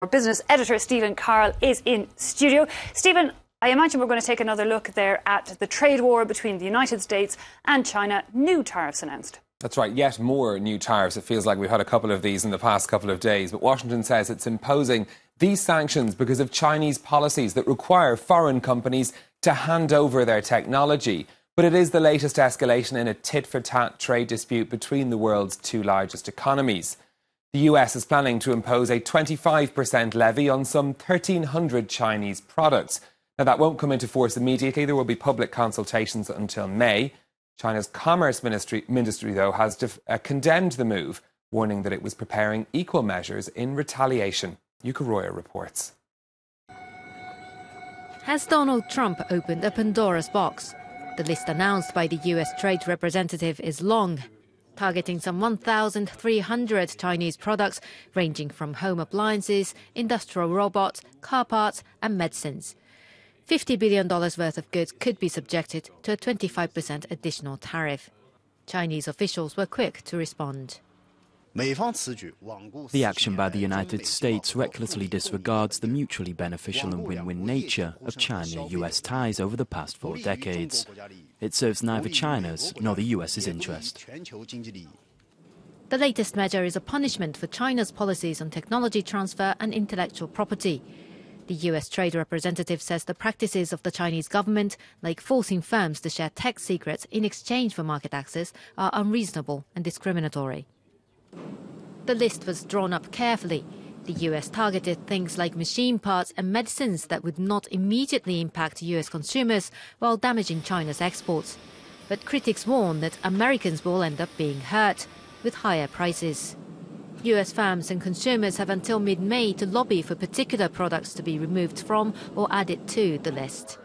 Our business editor, Stephen Carroll, is in studio. Stephen, I imagine we're going to take another look there at the trade war between the United States and China. New tariffs announced. That's right, yet more new tariffs. It feels like we've had a couple of these in the past couple of days. But Washington says it's imposing these sanctions because of Chinese policies that require foreign companies to hand over their technology. But it is the latest escalation in a tit-for-tat trade dispute between the world's two largest economies. The US is planning to impose a 25% levy on some 1,300 Chinese products. Now, that won't come into force immediately. There will be public consultations until May. China's Commerce Ministry though, has condemned the move, warning that it was preparing equal measures in retaliation. Yuka Roya reports. Has Donald Trump opened a Pandora's box? The list announced by the US Trade Representative is long, targeting some 1,300 Chinese products ranging from home appliances, industrial robots, car parts and medicines. $50 billion worth of goods could be subjected to a 25% additional tariff. Chinese officials were quick to respond. The action by the United States recklessly disregards the mutually beneficial and win-win nature of China-US ties over the past 4 decades. It serves neither China's nor the US's interest. The latest measure is a punishment for China's policies on technology transfer and intellectual property. The US Trade Representative says the practices of the Chinese government, like forcing firms to share tech secrets in exchange for market access, are unreasonable and discriminatory. The list was drawn up carefully. The US targeted things like machine parts and medicines that would not immediately impact US consumers while damaging China's exports. But critics warn that Americans will end up being hurt with higher prices. US firms and consumers have until mid-May to lobby for particular products to be removed from or added to the list.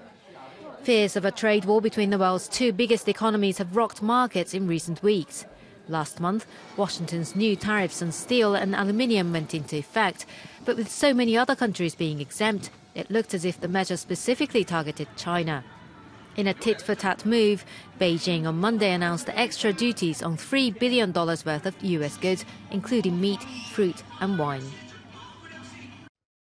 Fears of a trade war between the world's two biggest economies have rocked markets in recent weeks. Last month, Washington's new tariffs on steel and aluminium went into effect, but with so many other countries being exempt, it looked as if the measure specifically targeted China. In a tit-for-tat move, Beijing on Monday announced extra duties on $3 billion worth of US goods, including meat, fruit and wine.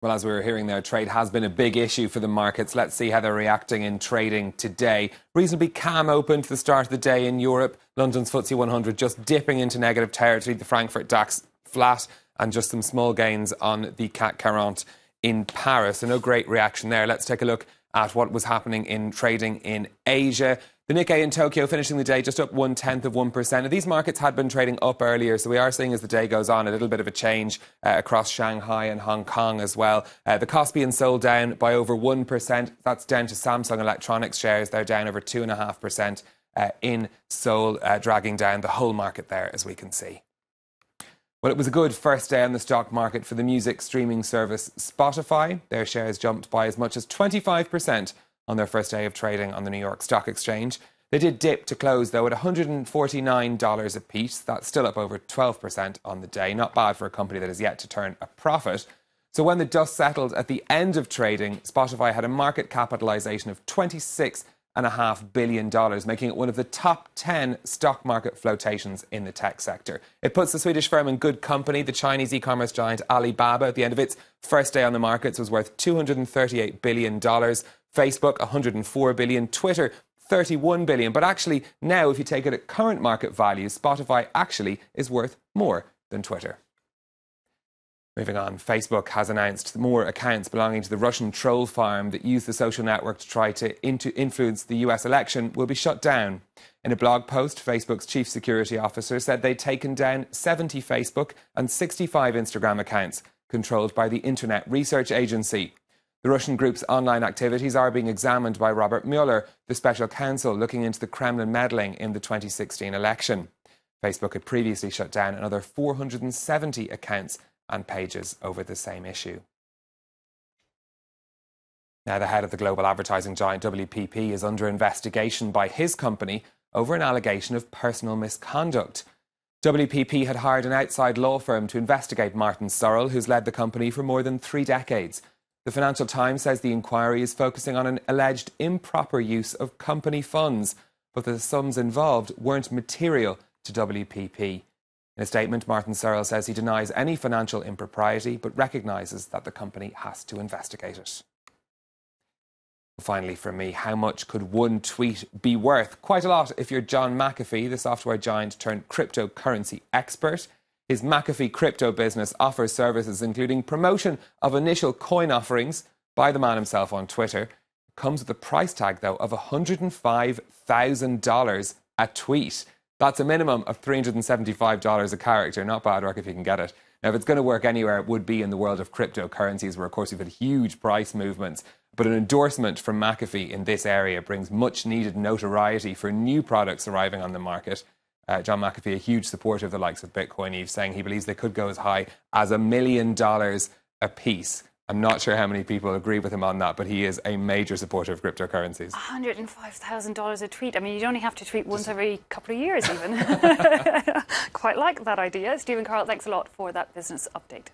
Well, as we were hearing there, trade has been a big issue for the markets. Let's see how they're reacting in trading today. Reasonably calm open to the start of the day in Europe. London's FTSE 100 just dipping into negative territory. The Frankfurt DAX flat and just some small gains on the CAC 40 in Paris. So no great reaction there. Let's take a look at what was happening in trading in Asia. The Nikkei in Tokyo finishing the day just up 0.1%. These markets had been trading up earlier, so we are seeing as the day goes on a little bit of a change across Shanghai and Hong Kong as well. The Kospi sold down by over 1%. That's down to Samsung Electronics shares. They're down over 2.5% in Seoul, dragging down the whole market there, as we can see. Well, it was a good first day on the stock market for the music streaming service Spotify. Their shares jumped by as much as 25% on their first day of trading on the New York Stock Exchange. They did dip to close, though, at $149 apiece. That's still up over 12% on the day. Not bad for a company that has yet to turn a profit. So when the dust settled at the end of trading, Spotify had a market capitalisation of $26.5 billion, making it one of the top 10 stock market flotations in the tech sector. It puts the Swedish firm in good company. The Chinese e-commerce giant Alibaba, at the end of its first day on the markets, was worth $238 billion. Facebook, $104 billion. Twitter, $31 billion. But actually, now, if you take it at current market values, Spotify actually is worth more than Twitter. Moving on, Facebook has announced more accounts belonging to the Russian troll farm that used the social network to try to influence the US election will be shut down. In a blog post, Facebook's chief security officer said they'd taken down 70 Facebook and 65 Instagram accounts controlled by the Internet Research Agency. The Russian group's online activities are being examined by Robert Mueller, the special counsel looking into the Kremlin meddling in the 2016 election. Facebook had previously shut down another 470 accounts and pages over the same issue. Now, the head of the global advertising giant WPP is under investigation by his company over an allegation of personal misconduct. WPP had hired an outside law firm to investigate Martin Sorrell, who's led the company for more than 3 decades. The Financial Times says the inquiry is focusing on an alleged improper use of company funds, but the sums involved weren't material to WPP. In a statement, Martin Searle says he denies any financial impropriety but recognises that the company has to investigate it. Finally, from me, how much could one tweet be worth? Quite a lot if you're John McAfee, the software giant turned cryptocurrency expert. His McAfee crypto business offers services including promotion of initial coin offerings by the man himself on Twitter. It comes with a price tag, though, of $105,000 a tweet. That's a minimum of $375 a character. Not bad work if you can get it. Now, if it's going to work anywhere, it would be in the world of cryptocurrencies, where, of course, we've had huge price movements. But an endorsement from McAfee in this area brings much-needed notoriety for new products arriving on the market. John McAfee, a huge supporter of the likes of Bitcoin, he's saying he believes they could go as high as $1 million a piece. I'm not sure how many people agree with him on that, but he is a major supporter of cryptocurrencies. $105,000 a tweet. I mean, you only have to tweet once every couple of years even. Quite like that idea. Stephen Carroll, thanks a lot for that business update.